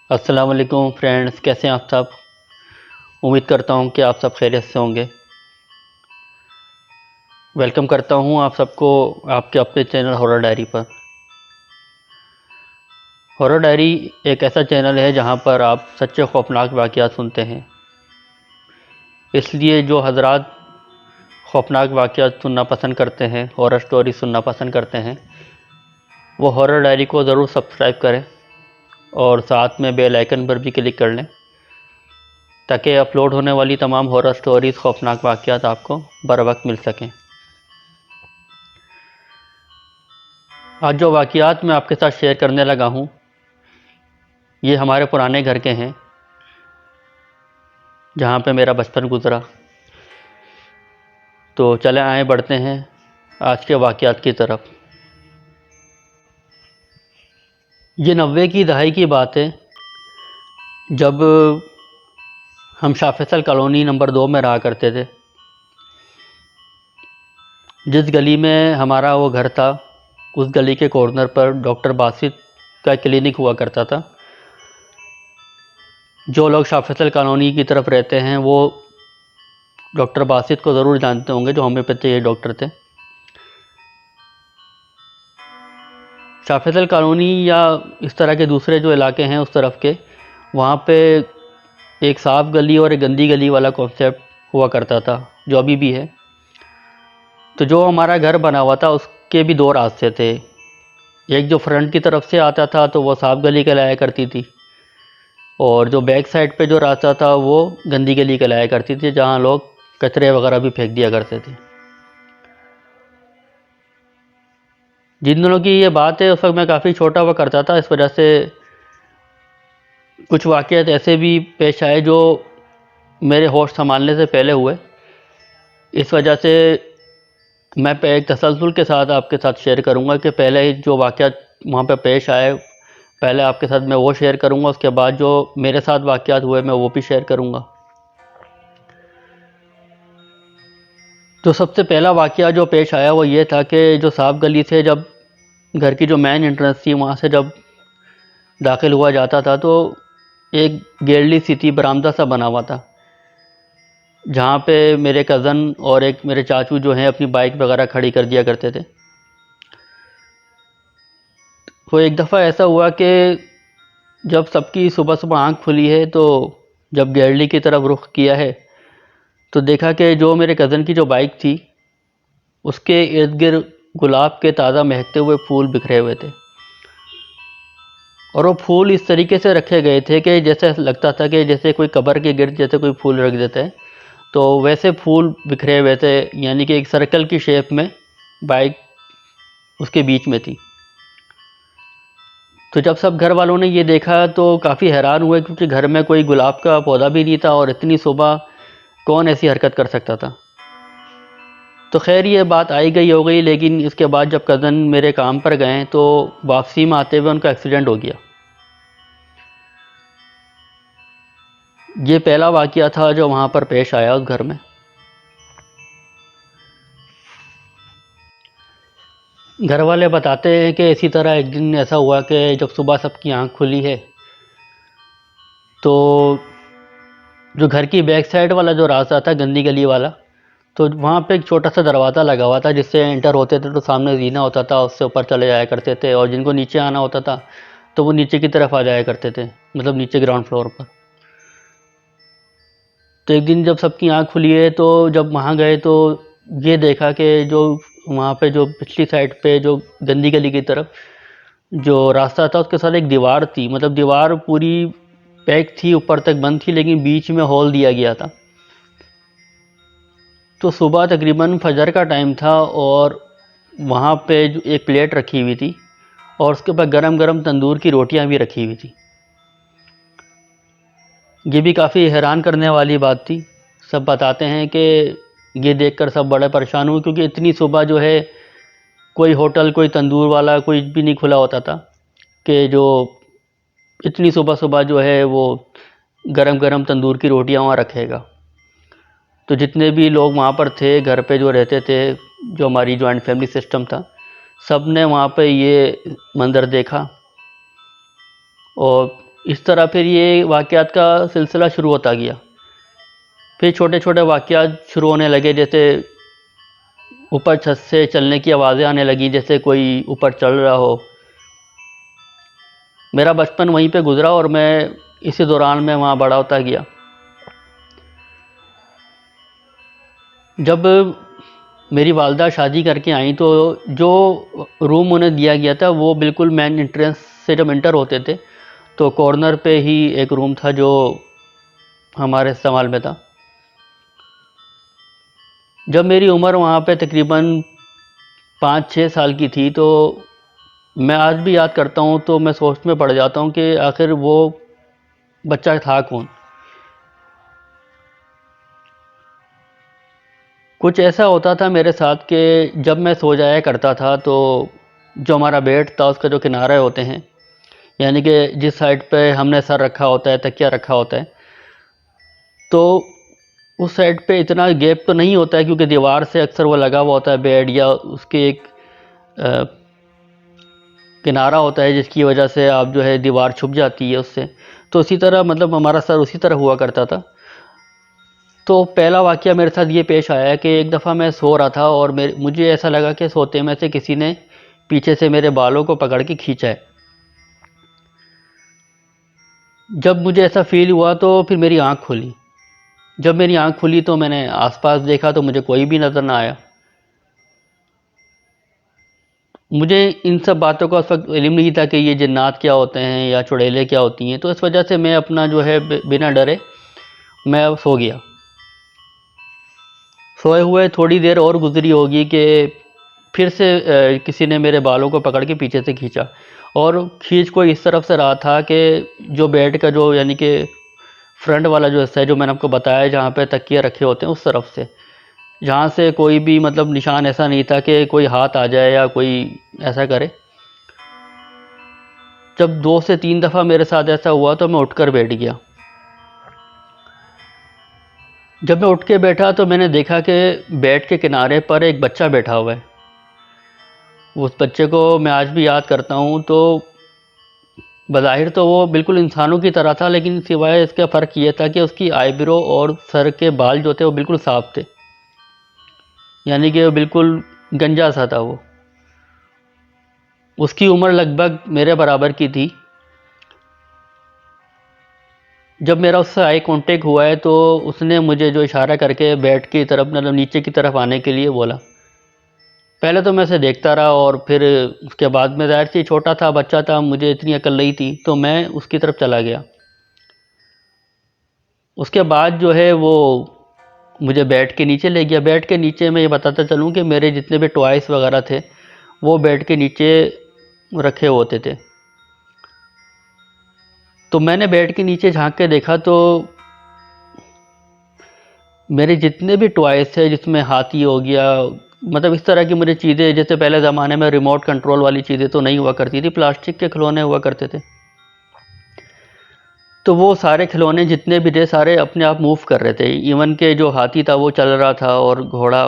अस्सलाम वालेकुम फ्रेंड्स, कैसे हैं आप सब। उम्मीद करता हूं कि आप सब खैरियत से होंगे। वेलकम करता हूं आप सबको आपके अपने चैनल हॉरर डायरी पर। हॉरर डायरी एक ऐसा चैनल है जहां पर आप सच्चे खौफनाक वाक़यात सुनते हैं। इसलिए जो हजरात खौफनाक वाक़यात सुनना पसंद करते हैं, हॉरर स्टोरी सुनना पसंद करते हैं, वो हॉरर डायरी को ज़रूर सब्सक्राइब करें और साथ में बेल आइकन पर भी क्लिक कर लें ताकि अपलोड होने वाली तमाम हॉरर स्टोरीज़ खौफनाक वाक़यात आपको बर वक्त मिल सकें। आज जो वाक़यात मैं आपके साथ शेयर करने लगा हूँ ये हमारे पुराने घर के हैं जहाँ पे मेरा बचपन गुज़रा। तो चले आए बढ़ते हैं आज के वाक़यात की तरफ। ये 90 की दहाई की बात है जब हम शाह फैसल कॉलोनी नंबर 2 में रहा करते थे। जिस गली में हमारा वो घर था उस गली के कॉर्नर पर डॉक्टर बासित का क्लिनिक हुआ करता था। जो लोग शाह फैसल कॉलोनी की तरफ रहते हैं वो डॉक्टर बासित को ज़रूर जानते होंगे, जो होम्योपैथी डॉक्टर थे। शाह फैसल कॉलोनी या इस तरह के दूसरे जो इलाके हैं उस तरफ के, वहाँ पे एक साफ़ गली और एक गंदी गली वाला कॉन्सेप्ट हुआ करता था, जो अभी भी है। तो जो हमारा घर बना हुआ था उसके भी दो रास्ते थे। एक जो फ्रंट की तरफ से आता था तो वो साफ़ गली कहलाया करती थी, और जो बैक साइड पे जो रास्ता था वो गंदी गली कहलाया करती थी, जहाँ लोग कचरे वगैरह भी फेंक दिया करते थे। जिन दिनों की ये बात है उस वक्त मैं काफ़ी छोटा हुआ करता था, इस वजह से कुछ वाक़यात ऐसे भी पेश आए जो मेरे होश संभालने से पहले हुए। इस वजह से मैं एक तसलसल के साथ आपके साथ शेयर करूंगा कि पहले जो वाक़यात वहाँ पे पेश आए पहले आपके साथ मैं वो शेयर करूंगा, उसके बाद जो मेरे साथ वाक़यात हुए मैं वो भी शेयर करूंगा। तो सबसे पहला वाक़या जो पेश आया वो ये था कि जो साफ़ गली से जब घर की जो मेन एंट्रेंस थी वहाँ से जब दाखिल हुआ जाता था तो एक गैलरी सी थी, बरामदा सा बना हुआ था, जहाँ पे मेरे कज़न और एक मेरे चाचू जो हैं अपनी बाइक वगैरह खड़ी कर दिया करते थे। तो एक दफ़ा ऐसा हुआ कि जब सबकी सुबह सुबह आँख खुली है तो जब गैलरी की तरफ रुख किया है तो देखा कि जो मेरे कज़न की जो बाइक थी उसके इर्द गिर्द गुलाब के ताज़ा महकते हुए फूल बिखरे हुए थे, और वो फूल इस तरीके से रखे गए थे कि जैसे लगता था कि जैसे कोई कब्र के गिर्द जैसे कोई फूल रख देता है तो वैसे फूल बिखरे हुए थे, यानी कि एक सर्कल की शेप में बाइक उसके बीच में थी। तो जब सब घर वालों ने ये देखा तो काफ़ी हैरान हुए, क्योंकि घर में कोई गुलाब का पौधा भी नहीं था और इतनी सुबह कौन ऐसी हरकत कर सकता था। तो खैर ये बात आई गई हो गई, लेकिन इसके बाद जब कज़न मेरे काम पर गए तो वापसी में आते हुए उनका एक्सीडेंट हो गया। ये पहला वाक़या था जो वहाँ पर पेश आया उस घर में। घर वाले बताते हैं कि इसी तरह एक दिन ऐसा हुआ कि जब सुबह सबकी आँख खुली है तो जो घर की बैक साइड वाला जो रास्ता था गंदी गली वाला, तो वहाँ पे एक छोटा सा दरवाज़ा लगा हुआ था जिससे एंटर होते थे तो सामने जीना होता था, उससे ऊपर चले जाया करते थे, और जिनको नीचे आना होता था तो वो नीचे की तरफ आ जाया करते थे, मतलब नीचे ग्राउंड फ्लोर पर। तो एक दिन जब सबकी आँख खुली है तो जब वहाँ गए तो ये देखा कि जो वहाँ पे जो पिछली साइड पे जो गंदी गली की तरफ जो रास्ता था उसके साथ एक दीवार थी, मतलब दीवार पूरी पैक थी, ऊपर तक बंद थी, लेकिन बीच में होल दिया गया था। तो सुबह तकरीबन फजर का टाइम था और वहाँ पे जो एक प्लेट रखी हुई थी और उसके ऊपर गरम गरम तंदूर की रोटियां भी रखी हुई थी। ये भी काफ़ी हैरान करने वाली बात थी। सब बताते हैं कि ये देखकर सब बड़े परेशान हुए, क्योंकि इतनी सुबह जो है कोई होटल कोई तंदूर वाला कोई भी नहीं खुला होता था कि जो इतनी सुबह सुबह जो है वो गरम गरम तंदूर की रोटियां वहाँ रखेगा। तो जितने भी लोग वहाँ पर थे घर पे जो रहते थे, जो हमारी जॉइंट फैमिली सिस्टम था, सब ने वहाँ पे ये मंज़र देखा और इस तरह फिर ये वाक़यात का सिलसिला शुरू होता गया। फिर छोटे छोटे वाक़यात शुरू होने लगे, जैसे ऊपर छत से चलने की आवाज़ें आने लगी, जैसे कोई ऊपर चल रहा हो। मेरा बचपन वहीं पे गुज़रा और मैं इसी दौरान में वहाँ बड़ा होता गया। जब मेरी वालदा शादी करके आई तो जो रूम उन्हें दिया गया था वो बिल्कुल मेन एंट्रेंस से जब एंटर होते थे तो कॉर्नर पे ही एक रूम था जो हमारे इस्तेमाल में था। जब मेरी उम्र वहाँ पे तकरीबन 5-6 साल की थी तो मैं आज भी याद करता हूँ तो मैं सोच में पड़ जाता हूँ कि आखिर वो बच्चा था कौन। कुछ ऐसा होता था मेरे साथ कि जब मैं सो जाया करता था तो जो हमारा बेड था उसका जो किनारे होते हैं, यानी कि जिस साइड पे हमने सर रखा होता है, तकिया रखा होता है, तो उस साइड पे इतना गैप तो नहीं होता है क्योंकि दीवार से अक्सर वो लगा हुआ होता है बेड, या उसके एक अ, किनारा होता है जिसकी वजह से आप जो है दीवार छुप जाती है उससे। तो उसी तरह मतलब हमारा सर उसी तरह हुआ करता था। तो पहला वाक़या मेरे साथ ये पेश आया कि एक दफ़ा मैं सो रहा था और मुझे ऐसा लगा कि सोते में से किसी ने पीछे से मेरे बालों को पकड़ के खींचा है। जब मुझे ऐसा फ़ील हुआ तो फिर मेरी आँख खुली। जब मेरी आँख खुली तो मैंने आस-पास देखा तो मुझे कोई भी नज़र ना आया। मुझे इन सब बातों का उस वक़्त इल्म नहीं था कि ये जिन्नात क्या होते हैं या चुड़ैलें क्या होती हैं, तो इस वजह से मैं अपना जो है बिना डरे मैं सो गया। सोए हुए थोड़ी देर और गुज़री होगी कि फिर से किसी ने मेरे बालों को पकड़ के पीछे से खींचा, और खींच को इस तरफ से रहा था कि जो बेड का जो यानी कि फ्रंट वाला जो हिस्सा है जो मैंने आपको बताया जहाँ पे तकिए रखे होते हैं उस तरफ से, जहाँ से कोई भी मतलब निशान ऐसा नहीं था कि कोई हाथ आ जाए या कोई ऐसा करे। जब 2 से 3 दफ़ा मेरे साथ ऐसा हुआ तो मैं उठकर बैठ गया। जब मैं उठ के बैठा तो मैंने देखा कि बेड के किनारे पर एक बच्चा बैठा हुआ है। उस बच्चे को मैं आज भी याद करता हूँ। तो बज़ाहिर तो वो बिल्कुल इंसानों की तरह था, लेकिन सिवाय इसका फ़र्क ये था कि उसकी आईब्रो और सर के बाल जो थे वो बिल्कुल साफ़ थे, यानी कि वो बिल्कुल गंजा सा था वो। उसकी उम्र लगभग मेरे बराबर की थी। जब मेरा उससे आई कांटेक्ट हुआ है तो उसने मुझे जो इशारा करके बेड की तरफ मतलब नीचे की तरफ आने के लिए बोला। पहले तो मैं उसे देखता रहा और फिर उसके बाद में ज़ाहिर सी छोटा था, बच्चा था, मुझे इतनी अकल नहीं थी, तो मैं उसकी तरफ चला गया। उसके बाद जो है वो मुझे बेड के नीचे ले गया। बेड के नीचे मैं ये बताता चलूँ कि मेरे जितने भी टॉयस वगैरह थे वो बेड के नीचे रखे होते थे। तो मैंने बेड के नीचे झांक के देखा तो मेरे जितने भी टॉयस थे, जिसमें हाथी हो गया, मतलब इस तरह की मुझे चीज़ें, जैसे पहले ज़माने में रिमोट कंट्रोल वाली चीज़ें तो नहीं हुआ करती थी, प्लास्टिक के खिलौने हुआ करते थे। तो वो सारे खिलौने जितने भी थे सारे अपने आप मूव कर रहे थे। इवन के जो हाथी था वो चल रहा था और घोड़ा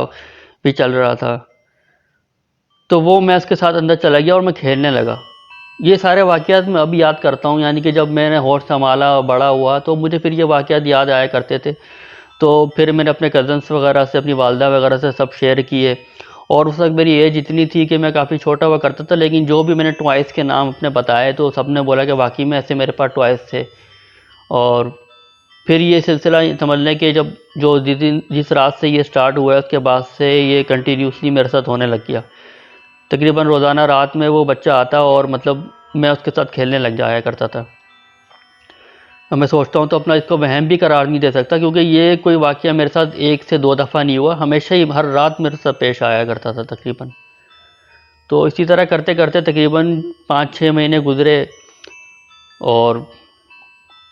भी चल रहा था। तो वो मैं उसके साथ अंदर चला गया और मैं खेलने लगा। ये सारे वाक़यात मैं अभी याद करता हूँ, यानी कि जब मैंने होश संभाला और बड़ा हुआ तो मुझे फिर ये वाक़यात याद आया करते थे। तो फिर मैंने अपने कज़न्स वगैरह से, अपनी वालदा वगैरह से सब शेयर किए। और उस वक्त मेरी एज इतनी थी कि मैं काफ़ी छोटा हुआ करता था, लेकिन जो भी मैंने टॉयस के नाम अपने बताए तो सब ने बोला कि वाकई में ऐसे मेरे पास टॉयस थे। और फिर ये सिलसिला समझ लें कि जब जो जिस रात से ये स्टार्ट हुआ है उसके बाद से ये कंटिन्यूसली मेरे साथ होने लग गया। तकरीबन रोज़ाना रात में वो बच्चा आता और मतलब मैं उसके साथ खेलने लग जाया करता था। अब मैं सोचता हूँ तो अपना इसको वहम भी करार नहीं दे सकता, क्योंकि ये कोई वाक़या मेरे साथ 1 से 2 दफ़ा नहीं हुआ, हमेशा ही हर रात मेरे साथ पेश आया करता था तकरीबन। तो इसी तरह करते करते तकरीबन 5-6 महीने गुज़रे और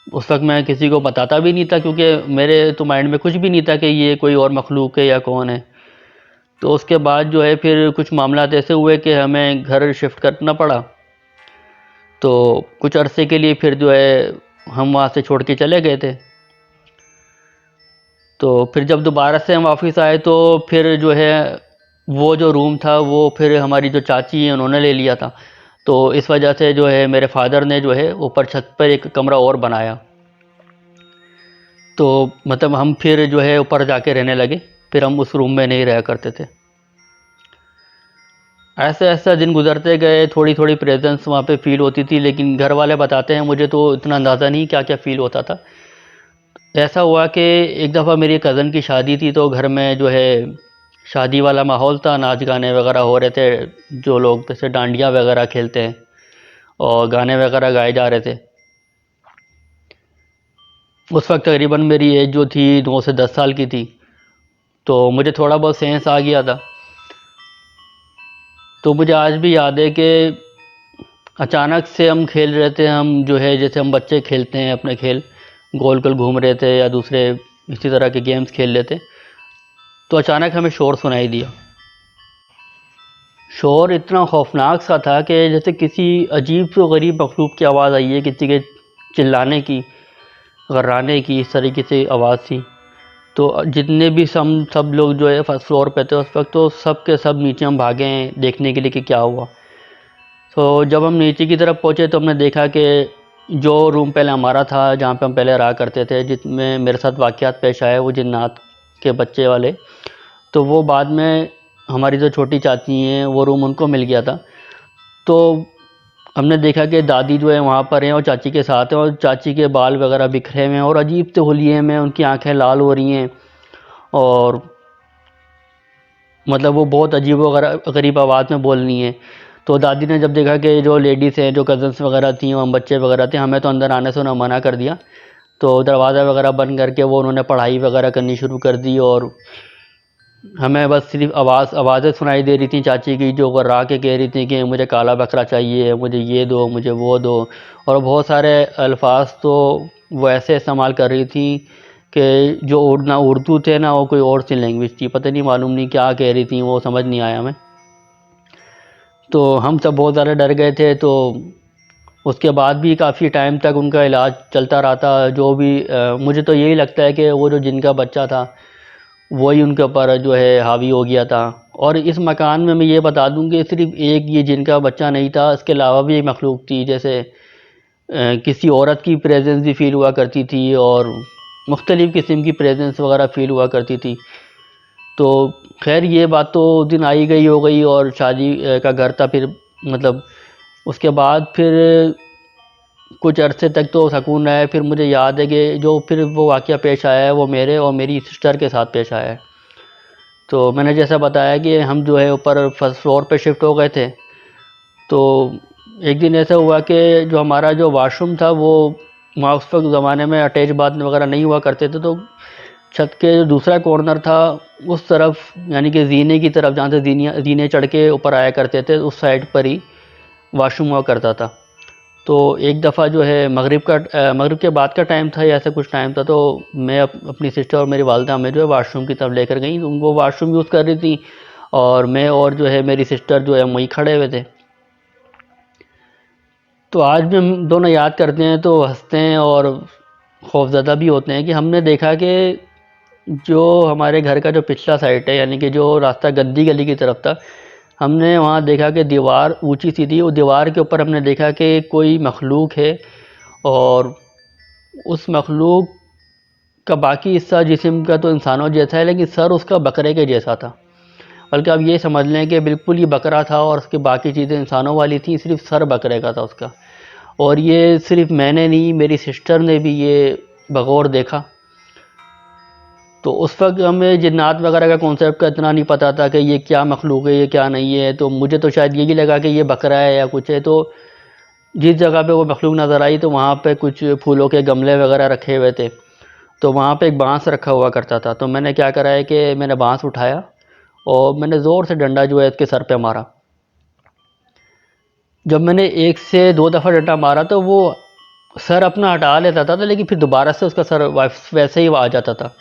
उस वक्त मैं किसी को बताता भी नहीं था, क्योंकि मेरे तो माइंड में कुछ भी नहीं था कि ये कोई और मखलूक है या कौन है। तो उसके बाद जो है फिर कुछ मामलात ऐसे हुए कि हमें घर शिफ्ट करना पड़ा। तो कुछ अरसे के लिए फिर जो है हम वहाँ से छोड़ के चले गए थे। तो फिर जब दोबारा से हम वापस आए तो फिर जो है वो जो रूम था वो फिर हमारी जो चाची हैं उन्होंने ले लिया था। तो इस वजह से जो है मेरे फादर ने जो है ऊपर छत पर एक कमरा और बनाया। तो मतलब हम फिर जो है ऊपर जाके रहने लगे, फिर हम उस रूम में नहीं रहा करते थे। ऐसे ऐसा दिन गुजरते गए, थोड़ी थोड़ी प्रेजेंस वहाँ पे फील होती थी, लेकिन घर वाले बताते हैं, मुझे तो इतना अंदाज़ा नहीं क्या क्या फ़ील होता था। ऐसा हुआ कि एक दफ़ा मेरी कज़न की शादी थी, तो घर में जो है शादी वाला माहौल था, नाच गाने वगैरह हो रहे थे, जो लोग जैसे डांडिया वगैरह खेलते हैं और गाने वगैरह गाए जा रहे थे। उस वक्त तकरीबन मेरी एज जो थी 9 से 10 साल की थी, तो मुझे थोड़ा बहुत सेंस आ गया था। तो मुझे आज भी याद है कि अचानक से हम खेल रहे थे, हम जो है जैसे हम बच्चे खेलते हैं अपने खेल, गोल गोल घूम रहे थे या दूसरे इसी तरह के गेम्स खेल रहे थे, तो अचानक हमें शोर सुनाई दिया। शोर इतना खौफनाक सा था कि जैसे किसी अजीब सी गरीब मखलूक की आवाज़ आई है, किसी के चिल्लाने की, गर्राने की, इस तरीके से आवाज़ थी। तो जितने भी सब लोग जो है फर्स्ट फ्लोर पे थे उस वक्त, तो सब के सब नीचे हम भागे हैं देखने के लिए कि क्या हुआ। तो जब हम नीचे की तरफ पहुँचे तो हमने देखा कि जो रूम पहले हमारा था, जहाँ पे हम पहले रहा करते थे, जिसमें मेरे साथ वाक़यात पेश आए वो जिन्नात के बच्चे वाले, तो वो बाद में हमारी जो छोटी चाची हैं वो रूम उनको मिल गया था। तो हमने देखा कि दादी जो है वहाँ पर हैं और चाची के साथ हैं, और चाची के बाल वगैरह बिखरे हुए हैं और अजीब से होलिये में उनकी आंखें लाल हो रही हैं, और मतलब वो बहुत अजीब व गरीब आवाज़ में बोल रही हैं। तो दादी ने जब देखा कि जो लेडीज़ हैं, जो कज़न्स वगैरह थी और हम बच्चे वगैरह थे, हमें तो अंदर आने से उन्होंने मना कर दिया। तो दरवाज़ा वगैरह बंद करके वो उन्होंने पढ़ाई वगैरह करनी शुरू कर दी, और हमें बस सिर्फ आवाज़ें सुनाई दे रही थी चाची की, जो गर्रा के कह रही थी कि मुझे काला बकरा चाहिए, मुझे ये दो, मुझे वो दो, और बहुत सारे अल्फाज तो वो ऐसे इस्तेमाल कर रही थी कि जो ना उर्दू थे ना वो कोई और सी लैंग्वेज थी, पता नहीं मालूम नहीं क्या कह रही थी, वो समझ नहीं आया हमें। तो हम सब बहुत ज़्यादा डर गए थे। तो उसके बाद भी काफ़ी टाइम तक उनका इलाज चलता रहा था। जो भी मुझे तो यही लगता है कि वो जो जिनका बच्चा था वही उनके ऊपर जो है हावी हो गया था। और इस मकान में मैं ये बता दूं कि सिर्फ एक ये जिनका बच्चा नहीं था, इसके अलावा भी एक मखलूक थी, जैसे किसी औरत की प्रेजेंस भी फील हुआ करती थी और मुख्तलिफ़ किस्म की प्रेजेंस वगैरह फील हुआ करती थी। तो खैर ये बात तो उस दिन आई गई हो गई, और शादी का घर था फिर, मतलब उसके बाद फिर कुछ अरसे तक तो सुकून रहा है। फिर मुझे याद है कि जो फिर वो वाक़या पेश आया है वो मेरे और मेरी सिस्टर के साथ पेश आया है। तो मैंने जैसा बताया कि हम जो है ऊपर फर्स्ट फ्लोर पे शिफ्ट हो गए थे। तो एक दिन ऐसा हुआ कि जो हमारा जो वाशरूम था वो वहाँ उस वक्त ज़माने में अटैच बाथ वगैरह नहीं हुआ करते थे, तो छत के जो दूसरा कॉर्नर था उस तरफ, यानी कि जीने की तरफ, जहाँ से जीने चढ़ के ऊपर आया करते थे, उस साइड पर ही वाशरूम हुआ करता था। तो एक दफ़ा जो है मगरिब के बाद का टाइम था या ऐसा कुछ टाइम था, तो मैं अपनी सिस्टर और मेरी वालदा हमें जो है वाशरूम की तरफ लेकर गई। तो वो वाशरूम यूज़ कर रही थी और मैं और जो है मेरी सिस्टर जो है वहीं खड़े हुए थे। तो आज भी हम दोनों याद करते हैं तो हंसते हैं और खौफज़दा भी होते हैं कि हमने देखा कि जो हमारे घर का जो पिछला साइड है, यानी कि जो रास्ता गद्दी गली की तरफ था, हमने वहाँ देखा कि दीवार ऊंची सी थी। वो दीवार के ऊपर हमने देखा कि कोई मखलूक है, और उस मखलूक का बाकी हिस्सा जिस्म का तो इंसानों जैसा है, लेकिन सर उसका बकरे के जैसा था। बल्कि आप ये समझ लें कि बिल्कुल ही बकरा था और उसकी बाकी चीज़ें इंसानों वाली थी, सिर्फ सर बकरे का था उसका। और ये सिर्फ मैंने नहीं, मेरी सिस्टर ने भी ये बगौर देखा। तो उस वक्त हमें जिन्नात वगैरह का कॉन्सेप्ट का इतना नहीं पता था कि ये क्या मखलूक है, ये क्या नहीं है। तो मुझे तो शायद यही लगा कि ये बकरा है या कुछ है। तो जिस जगह पे वो मखलूक नज़र आई तो वहाँ पे कुछ फूलों के गमले वगैरह रखे हुए थे, तो वहाँ पे एक बांस रखा हुआ करता था। तो मैंने क्या करा है कि मैंने बांस उठाया और मैंने ज़ोर से डंडा जो है इसके सर पे मारा। जब मैंने 1 से 2 दफ़ा डंडा मारा तो वो सर अपना हटा लेता था, लेकिन फिर दोबारा से उसका सर वैसे ही आ जाता था।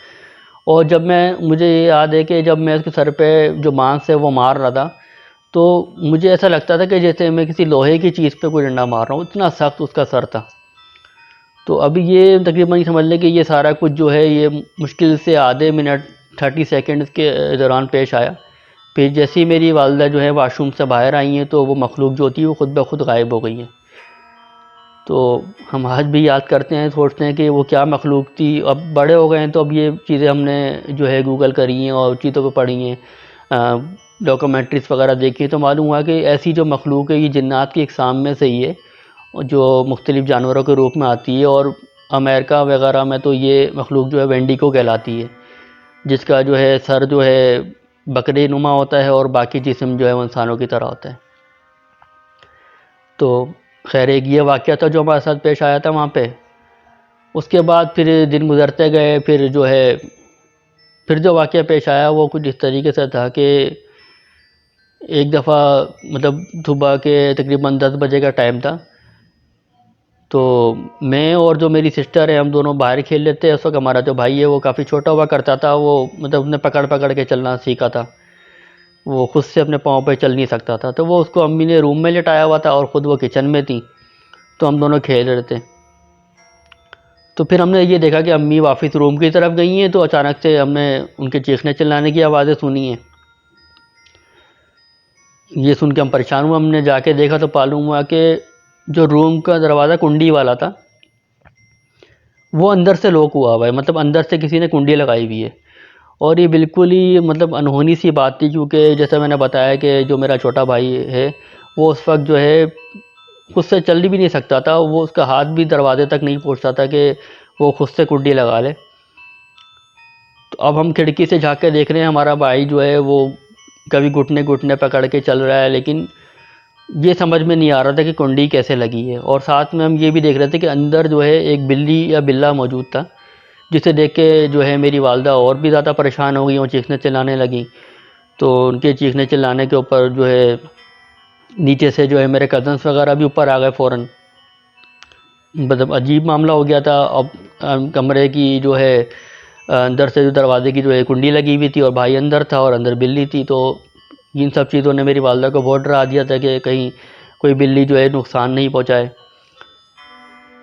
और जब मुझे ये याद है कि जब मैं उसके सर पे जो बांस है वो मार रहा था, तो मुझे ऐसा लगता था कि जैसे मैं किसी लोहे की चीज़ पे कोई डंडा मार रहा हूँ, इतना सख्त उसका सर था। तो अभी ये तकरीबन समझ लें कि ये सारा कुछ जो है ये मुश्किल से आधे मिनट 30 सेकंड के दौरान पेश आया। फिर जैसे ही मेरी वालदा जो है वाशरूम से बाहर आई हैं तो वो मखलूक जो थी वो खुद ब खुद गायब हो गई है। तो हम आज भी याद करते हैं, सोचते हैं कि वो क्या मखलूक थी। अब बड़े हो गए हैं तो अब ये चीज़ें हमने जो है गूगल करी हैं और चीज़ों पे पढ़ी हैं, डॉक्यूमेंट्रीज़ वगैरह देखी हैं, तो मालूम हुआ कि ऐसी जो मखलूक है ये जिन्नात की इकसाम में से ही है जो मुख्तलिफ़ जानवरों के रूप में आती है। और अमेरिका वगैरह में तो ये मखलूक जो है वेंडिगो कहलाती है, जिसका जो है सर जो है बकरी नुमा होता है और बाकी जिस्म जो है वो इंसानों की तरह होता है। तो खैर एक ये वाक़या था जो हमारे साथ पेश आया था वहाँ पे। उसके बाद फिर दिन गुज़रते गए, फिर जो है फिर जो वाक़या पेश आया वो कुछ इस तरीके से था कि एक दफ़ा मतलब सुबह के तकरीबन 10 बजे का टाइम था। तो मैं और जो मेरी सिस्टर है हम दोनों बाहर खेल लेते हैं। उस वक्त हमारा जो भाई है वो काफ़ी छोटा हुआ करता था, वो मतलब उसने पकड़ पकड़ के चलना सीखा था, वो खुद से अपने पाँव पे चल नहीं सकता था। तो वो उसको अम्मी ने रूम में लिटाया हुआ था और ख़ुद वो किचन में थी, तो हम दोनों खेल रहे थे। तो फिर हमने ये देखा कि अम्मी वापस रूम की तरफ गई हैं, तो अचानक से हमने उनके चीखने चिल्लाने की आवाज़ें सुनी हैं। ये सुन के हम परेशान हुए, हमने जाके देखा तो मालूम हुआ कि जो रूम का दरवाज़ा कुंडी वाला था वो अंदर से लॉक हुआ हुआ है, मतलब अंदर से किसी ने कुंडी लगाई हुई है। और ये बिल्कुल ही मतलब अनहोनी सी बात थी, क्योंकि जैसे मैंने बताया कि जो मेरा छोटा भाई है वो उस वक्त जो है खुद से चल भी नहीं सकता था, वो उसका हाथ भी दरवाजे तक नहीं पहुंचता था कि वो खुद से कुंडी लगा ले। तो अब हम खिड़की से झाँक के देख रहे हैं, हमारा भाई जो है वो कभी घुटने घुटने पकड़ के चल रहा है, लेकिन ये समझ में नहीं आ रहा था कि कुंडी कैसे लगी है। और साथ में हम ये भी देख रहे थे कि अंदर जो है एक बिल्ली या बिल्ला मौजूद था, जिसे देख के जो है मेरी वालदा और भी ज़्यादा परेशान हो गई और चीखने चिल्लाने लगी। तो उनके चीखने चिल्लाने के ऊपर जो है नीचे से जो है मेरे कज़न्स वगैरह भी ऊपर आ गए फ़ौरन। मतलब अजीब मामला हो गया था। अब कमरे की जो है अंदर से जो दरवाजे की जो है कुंडी लगी हुई थी और भाई अंदर था और अंदर बिल्ली थी। तो इन सब चीज़ों ने मेरी वालदा को बहुत डरा दिया था कि कहीं कोई बिल्ली जो है नुकसान नहीं पहुंचाए।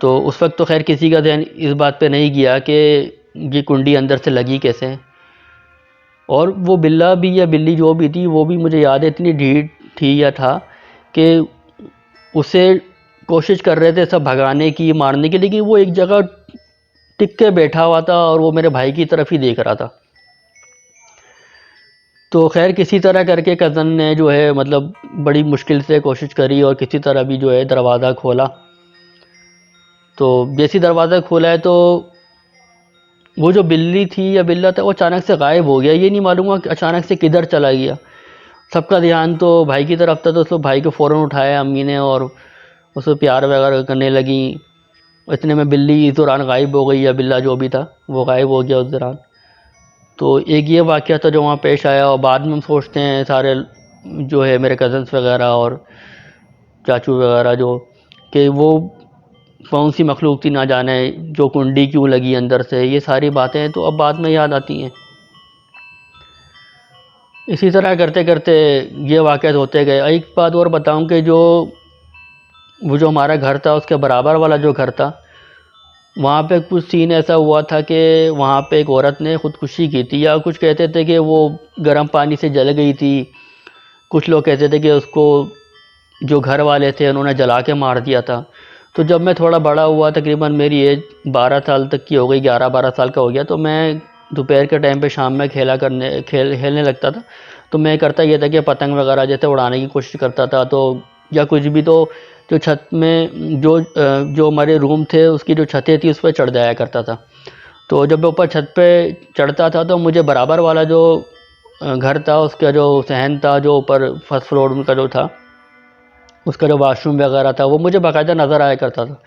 तो उस वक्त तो खैर किसी का ध्यान इस बात पे नहीं गया कि ये कुंडी अंदर से लगी कैसे। और वो बिल्ला भी या बिल्ली जो भी थी वो भी मुझे याद है इतनी ढीठ थी या था कि उसे कोशिश कर रहे थे सब भगाने की, मारने की, लेकिन वो एक जगह टिक के बैठा हुआ था और वो मेरे भाई की तरफ ही देख रहा था। तो खैर किसी तरह करके कज़न ने जो है मतलब बड़ी मुश्किल से कोशिश करी और किसी तरह भी जो है दरवाज़ा खोला। तो जैसे दरवाज़ा खोला है तो वो जो बिल्ली थी या बिल्ला था वो अचानक से गायब हो गया। ये नहीं मालूम हुआ कि अचानक से किधर चला गया। सबका ध्यान तो भाई की तरफ था, तो उसको भाई को फ़ौरन उठाया अम्मी ने और उसको प्यार वगैरह करने लगी। इतने में बिल्ली इस दौरान गायब हो गई, या बिल्ला जो भी था वो गायब हो गया उस दौरान। तो एक ये वाक़या था जो वहाँ पेश आया। और बाद में हम सोचते हैं सारे जो है मेरे कज़न्स वगैरह और चाचू वगैरह जो कि वो कौन सी मखलूक थी ना जाने, जो कुंडी क्यों लगी अंदर से, ये सारी बातें तो अब बाद में याद आती हैं। इसी तरह करते करते ये वाक़यात होते गए। एक बात और बताऊं कि वो जो हमारा घर था उसके बराबर वाला जो घर था वहाँ पे कुछ सीन ऐसा हुआ था कि वहाँ पे एक औरत ने ख़ुदकुशी की थी, या कुछ कहते थे कि वो गर्म पानी से जल गई थी। कुछ लोग कहते थे कि उसको जो घर वाले थे उन्होंने जला के मार दिया था। तो जब मैं थोड़ा बड़ा हुआ, तकरीबन मेरी एज 12 साल तक की हो गई, 11-12 साल का हो गया, तो मैं दोपहर के टाइम पे शाम में खेलने लगता था। तो मैं करता ये था कि पतंग वगैरह जैसे उड़ाने की कोशिश करता था, तो या कुछ भी, तो जो छत में जो हमारे रूम थे उसकी जो छतें थी उस पर चढ़ जाया करता था। तो जब मैं ऊपर छत पे चढ़ता था तो मुझे बराबर वाला जो घर था उसका जो सहन था, जो ऊपर फर्स्ट फ्लोर उनका जो था, उसका जो वाशरूम वगैरह था वो मुझे बाकायदा नज़र आया करता था।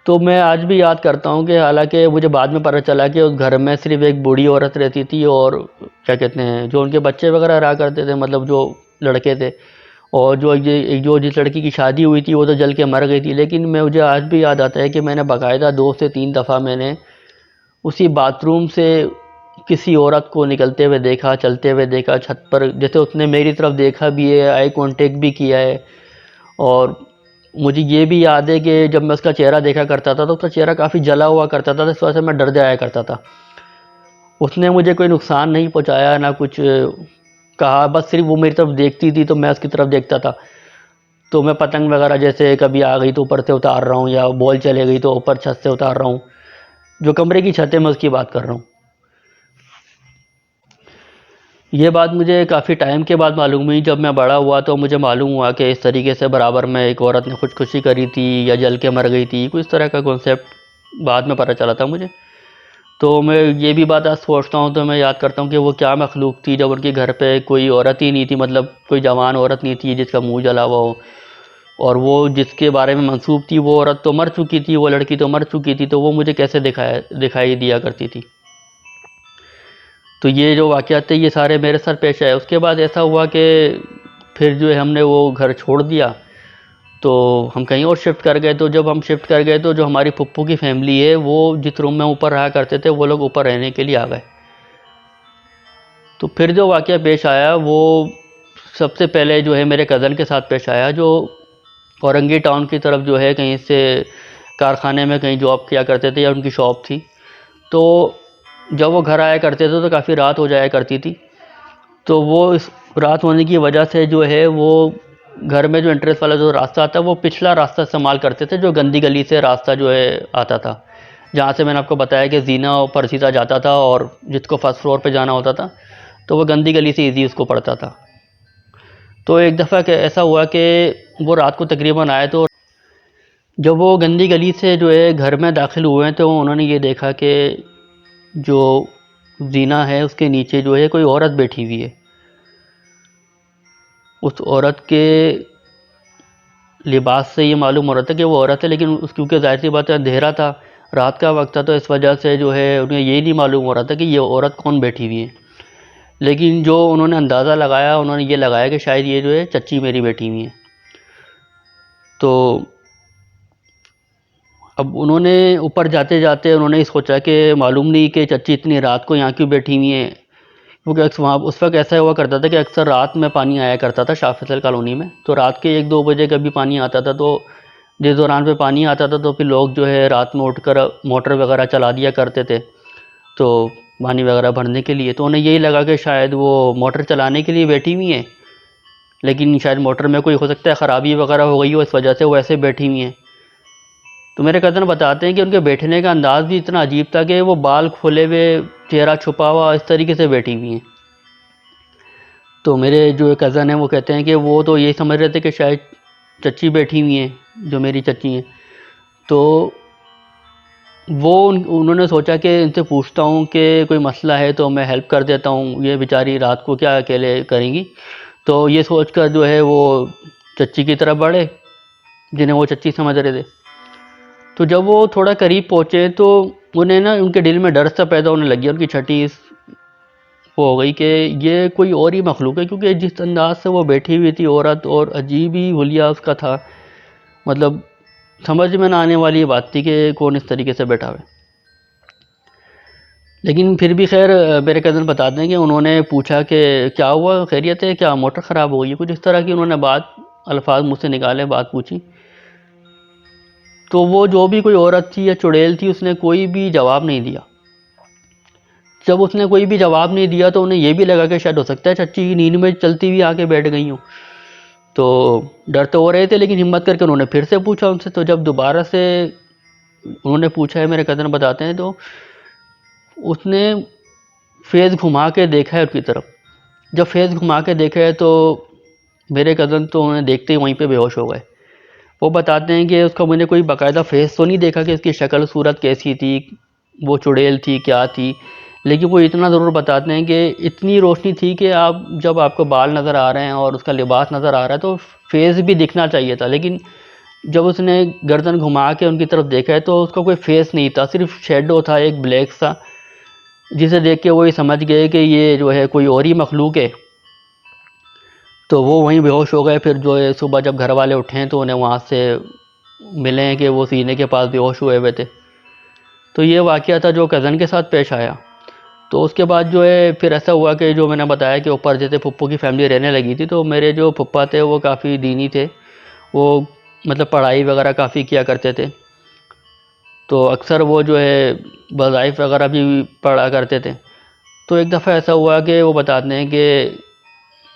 तो मैं आज भी याद करता हूँ कि हालांकि मुझे बाद में पता चला कि उस घर में सिर्फ एक बूढ़ी औरत रहती थी और क्या कहते हैं जो उनके बच्चे वगैरह रहा करते थे, मतलब जो लड़के थे। और जो जिस लड़की की शादी हुई थी वो तो जल के मर गई थी। लेकिन मुझे आज भी याद आता है कि मैंने बाकायदा 2 से 3 दफ़ा मैंने उसी बाथरूम से किसी औरत को निकलते हुए देखा, चलते हुए देखा छत पर, जैसे उसने मेरी तरफ देखा भी है, आई कांटेक्ट भी किया है। और मुझे ये भी याद है कि जब मैं उसका चेहरा देखा करता था तो उसका चेहरा काफ़ी जला हुआ करता था, तो इस वजह से मैं डर जाया करता था। उसने मुझे कोई नुकसान नहीं पहुंचाया, ना कुछ कहा, बस सिर्फ वो मेरी तरफ देखती थी तो मैं उसकी तरफ देखता था। तो मैं पतंग वगैरह जैसे कभी आ गई तो ऊपर से उतार रहा हूँ, या बॉल चले गई तो ऊपर छत से उतार रहा हूँ। जो कमरे की छत है मैं उसकी बात कर रहा हूँ। ये बात मुझे काफ़ी टाइम के बाद मालूम हुई। जब मैं बड़ा हुआ तो मुझे मालूम हुआ कि इस तरीके से बराबर में एक औरत ने खुदकुशी करी थी या जल के मर गई थी, कुछ तरह का कॉन्सेप्ट बाद में पता चला था मुझे। तो मैं ये भी बात आज सोचता हूँ तो मैं याद करता हूँ कि वो क्या मखलूक थी जब उनके घर पे कोई औरत ही नहीं थी, मतलब कोई जवान औरत नहीं थी जिसका मुंह जला हुआ हो। और वो जिसके बारे में मंसूब थी वो औरत तो मर चुकी थी, वो लड़की तो मर चुकी थी, तो वो मुझे कैसे दिखाई दिया करती थी। तो ये जो वाक़यात थे ये सारे मेरे साथ पेश आए। उसके बाद ऐसा हुआ कि फिर जो है हमने वो घर छोड़ दिया, तो हम कहीं और शिफ्ट कर गए। तो जब हम शिफ्ट कर गए तो जो हमारी फुप्पू की फैमिली है वो जिस रूम में ऊपर रहा करते थे वो लोग ऊपर रहने के लिए आ गए। तो फिर जो वाक़या पेश आया वो सबसे पहले जो है मेरे कज़न के साथ पेश आया, जो औरंगी टाउन की तरफ जो है कहीं से कारखाने में कहीं जॉब किया करते थे या उनकी शॉप थी। तो जब वो घर आया करते थे तो काफ़ी रात हो जाया करती थी। तो वो इस रात होने की वजह से जो है वो घर में जो एंट्रेंस वाला जो रास्ता आता है वो पिछला रास्ता इस्तेमाल करते थे, जो गंदी गली से रास्ता जो है आता था, जहाँ से मैंने आपको बताया कि जीना ऊपर सीधा जाता था और जिसको फर्स्ट फ्लोर पे जाना होता था तो वो गंदी गली से इजी उसको पड़ता था। तो एक दफ़ा ऐसा हुआ कि वो रात को तकरीबन आए, तो जब वो गंदी गली से जो है घर में दाखिल हुए तो उन्होंने ये देखा कि जो जीना है उसके नीचे जो है कोई औरत बैठी हुई है। उस औरत के लिबास से ये मालूम हो रहा था कि वो औरत है, लेकिन उस क्योंकि ज़ाहिर सी बात है अंधेरा था, रात का वक्त था, तो इस वजह से जो है उन्हें ये नहीं मालूम हो रहा था कि ये औरत कौन बैठी हुई है। लेकिन जो उन्होंने अंदाज़ा लगाया, उन्होंने ये लगाया कि शायद ये जो है चच्ची मेरी बैठी हुई है। तो अब उन्होंने ऊपर जाते जाते उन्होंने सोचा कि मालूम नहीं कि चच्ची इतनी रात को यहाँ क्यों बैठी हुई है, क्योंकि वहाँ उस वक्त ऐसा हुआ करता था कि अक्सर रात में पानी आया करता था शाह फैसल कॉलोनी में। तो रात के 1-2 बजे कभी पानी आता था, तो जिस दौरान पे पानी आता था तो फिर लोग जो है रात में उठकर मोटर वगैरह चला दिया करते थे, तो पानी वगैरह भरने के लिए। तो उन्हें यही लगा कि शायद वो मोटर चलाने के लिए बैठी हुई हैं, लेकिन शायद मोटर में कोई हो सकता है ख़राबी वगैरह हो गई हो, इस वजह से वो ऐसे बैठी हुई हैं। तो मेरे कज़न बताते हैं कि उनके बैठने का अंदाज़ भी इतना अजीब था कि वो बाल खोले हुए, चेहरा छुपा हुआ, इस तरीके से बैठी हुई हैं। तो मेरे जो कज़न हैं वो कहते हैं कि वो तो ये समझ रहे थे कि शायद चच्ची बैठी हुई हैं, जो मेरी चच्ची हैं। तो वो उन्होंने सोचा कि इनसे पूछता हूँ कि कोई मसला है तो मैं हेल्प कर देता हूँ, ये बेचारी रात को क्या अकेले करेंगी। तो ये सोचकर जो है वो चच्ची की तरफ बढ़े, जिन्हें वो चच्ची समझ रहे थे। तो जब वो थोड़ा करीब पहुँचे तो उन्हें ना उनके दिल में डर सा पैदा होने लग गया। उनकी छठी वो हो गई कि ये कोई और ही मखलूक है, क्योंकि जिस अंदाज से वो बैठी हुई थी औरत, और अजीब ही हुलिया उसका था, मतलब समझ में ना आने वाली बात थी कि कौन इस तरीके से बैठा हुआ है। लेकिन फिर भी खैर मेरे कज़न बताते हैं कि उन्होंने पूछा कि क्या हुआ, खैरियत है क्या, मोटर ख़राब हो गई है, कुछ इस तरह की उन्होंने बात अल्फाज मुँह से निकाले, बात पूछी। तो वो जो भी कोई औरत थी या चुड़ैल थी उसने कोई भी जवाब नहीं दिया। जब उसने कोई भी जवाब नहीं दिया तो उन्हें ये भी लगा कि शायद हो सकता है चच्ची नींद में चलती हुई आके बैठ गई हूँ। तो डर तो हो रहे थे, लेकिन हिम्मत करके उन्होंने फिर से पूछा उनसे। तो जब दोबारा से उन्होंने पूछा है, मेरे कज़न बताते हैं, तो उसने फेस घुमा के देखा है उसकी तरफ। जब फेस घुमा के देखा है तो मेरे कज़न तो उन्हें देखते ही वहीं पे बेहोश हो गए। वो बताते हैं कि उसका मैंने कोई बाकायदा फेस तो नहीं देखा कि इसकी शक्ल सूरत कैसी थी, वो चुड़ैल थी क्या थी, लेकिन वो इतना ज़रूर बताते हैं कि इतनी रोशनी थी कि आप जब आपको बाल नज़र आ रहे हैं और उसका लिबास नज़र आ रहा है तो फेस भी दिखना चाहिए था। लेकिन जब उसने गर्दन घुमा के उनकी तरफ देखा है तो उसका कोई फेस नहीं था, सिर्फ शेडो था एक ब्लैक सा, जिसे देख के वो ये समझ गए कि ये जो है कोई और ही मखलूक है। तो वो वहीं बेहोश हो गए। फिर जो है सुबह जब घर वाले उठे तो उन्हें वहाँ से मिले हैं कि वो सीने के पास बेहोश हुए हुए थे। तो ये वाक़या था जो कज़न के साथ पेश आया। तो उसके बाद जो है फिर ऐसा हुआ कि जो मैंने बताया कि ऊपर जैसे फुप्पो की फैमिली रहने लगी थी, तो मेरे जो फुप्पा थे वो काफ़ी दीनी थे, वो मतलब पढ़ाई वगैरह काफ़ी किया करते थे। तो अक्सर वो जो है वज़ाइफ वगैरह भी पढ़ा करते थे। तो एक दफ़ा ऐसा हुआ कि वो बताते हैं कि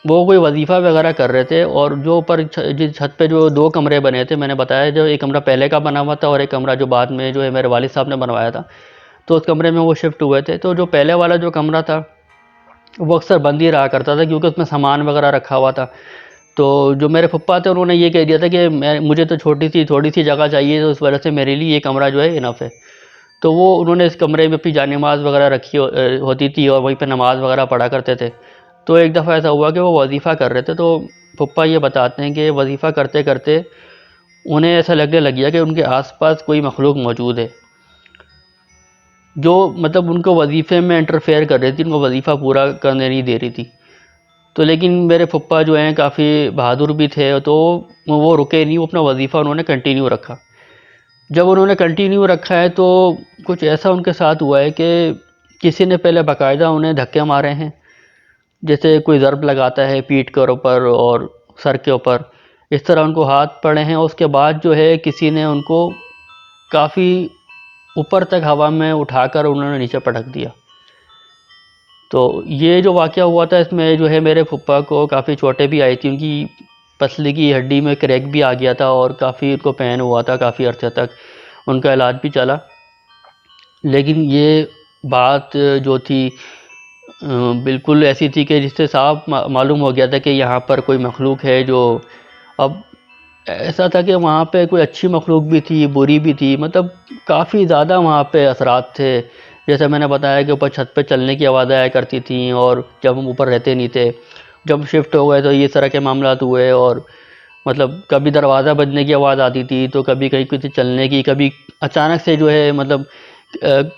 वो कोई वजीफ़ा वगैरह कर रहे थे, और जो ऊपर जिस छत पे जो 2 कमरे बने थे, मैंने बताया जो एक कमरा पहले का बना हुआ था और एक कमरा जो बाद में जो है मेरे वालिद साहब ने बनवाया था, तो उस कमरे में वो शिफ्ट हुए थे। तो जो पहले वाला जो कमरा था वो अक्सर बंद ही रहा करता था, क्योंकि उसमें सामान वगैरह रखा हुआ था। तो जो मेरे फुप्पा थे उन्होंने ये कह दिया था कि मुझे तो थोड़ी सी जगह चाहिए, तो इस वजह से मेरे लिए ये कमरा जो है इनफ है। तो वो उन्होंने इस कमरे में अपनी जान-नमाज़ वगैरह रखी होती थी और वहीं पे नमाज़ वगैरह पढ़ा करते थे। तो एक दफ़ा ऐसा हुआ कि वो वजीफ़ा कर रहे थे, तो फुप्पा ये बताते हैं कि वजीफ़ा करते करते उन्हें ऐसा लगने लग गया कि उनके आसपास कोई मखलूक मौजूद है, जो मतलब उनको वजीफ़े में इंटरफेयर कर रही थी, उनको वजीफ़ा पूरा करने नहीं दे रही थी। तो लेकिन मेरे फुप्पा जो हैं काफ़ी बहादुर भी थे, तो वो रुके नहीं, वो अपना वजीफ़ा उन्होंने कंटिन्यू रखा। जब उन्होंने कंटिन्यू रखा है तो कुछ ऐसा उनके साथ हुआ है कि किसी ने पहले बाकायदा उन्हें धक्के मारे हैं, जैसे कोई ज़र्ब लगाता है पीठ के ऊपर और सर के ऊपर, इस तरह उनको हाथ पड़े हैं। और उसके बाद जो है किसी ने उनको काफ़ी ऊपर तक हवा में उठाकर उन्होंने नीचे पटक दिया। तो ये जो वाक़या हुआ था, इसमें जो है मेरे फुप्पा को काफ़ी चोटें भी आई थी, उनकी पसली की हड्डी में क्रैक भी आ गया था और काफ़ी उनको पेन हुआ था, काफ़ी अरसे तक उनका इलाज भी चला। लेकिन ये बात जो थी बिल्कुल ऐसी थी कि जिससे साफ मालूम हो गया था कि यहाँ पर कोई मखलूक है जो, अब ऐसा था कि वहाँ पे कोई अच्छी मखलूक भी थी, बुरी भी थी, मतलब काफ़ी ज़्यादा वहाँ पे असरात थे। जैसे मैंने बताया कि ऊपर छत पे चलने की आवाज़ें आया करती थी, और जब हम ऊपर रहते नहीं थे, जब शिफ्ट हो गए तो ये तरह के मामलात हुए। और मतलब कभी दरवाज़ा बजने की आवाज़ आती थी, तो कभी कहीं किसी चलने की, कभी अचानक से जो है मतलब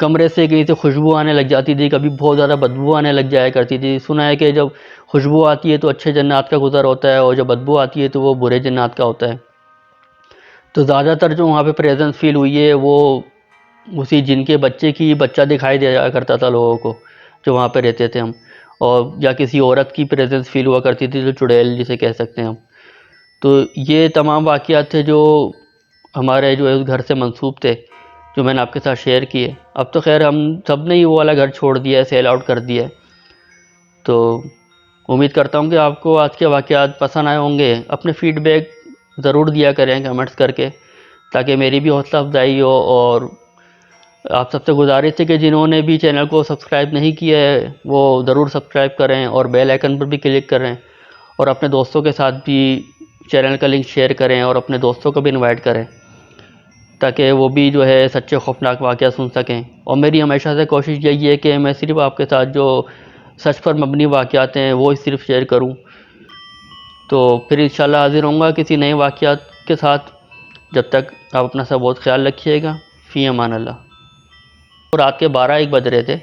कमरे से कहीं से खुशबू आने लग जाती थी, कभी बहुत ज़्यादा बदबू आने लग जाया करती थी। सुना है कि जब खुशबू आती है तो अच्छे जन्नात का गुज़र होता है, और जब बदबू आती है तो वो बुरे जन्नात का होता है। तो ज़्यादातर जो वहाँ पे प्रेजेंस फील हुई है वो उसी जिन के बच्चे की बच्चा दिखाई दिया करता था लोगों को, जो वहाँ पे रहते थे हम। और या किसी औरत की प्रेजेंस फील हुआ करती थी, जो चुड़ैल जिसे कह सकते हैं हम। तो ये तमाम वाक़यात थे जो हमारे जो है उस घर से मंसूब थे, जो मैंने आपके साथ शेयर किए। अब तो खैर हम सब ने ही वो वाला घर छोड़ दिया है, सेल आउट कर दिया है। तो उम्मीद करता हूँ कि आपको आज के वाक़यात पसंद आए होंगे। अपने फ़ीडबैक ज़रूर दिया करें कमेंट्स करके, ताकि मेरी भी हौसला अफजाई हो। और आप सबसे गुजारिश है कि जिन्होंने भी चैनल को सब्सक्राइब नहीं किया है वो ज़रूर सब्सक्राइब करें, और बेल आइकन पर भी क्लिक करें, और अपने दोस्तों के साथ भी चैनल का लिंक शेयर करें, और अपने दोस्तों को भी इनवाइट करें, ताकि वो भी जो है सच्चे खौफनाक वाक़या सुन सकें। और मेरी हमेशा से कोशिश यही है कि मैं सिर्फ़ आपके साथ जो सच पर मबनी वाक़यात हैं वो ही सिर्फ़ शेयर करूं। तो फिर इंशाल्लाह हाज़िर होऊंगा किसी नए वाक़यात के साथ। जब तक आप अपना सब बहुत ख्याल रखिएगा। फ़ी अमान अल्लाह। रात के 12-1 बज रहे थे।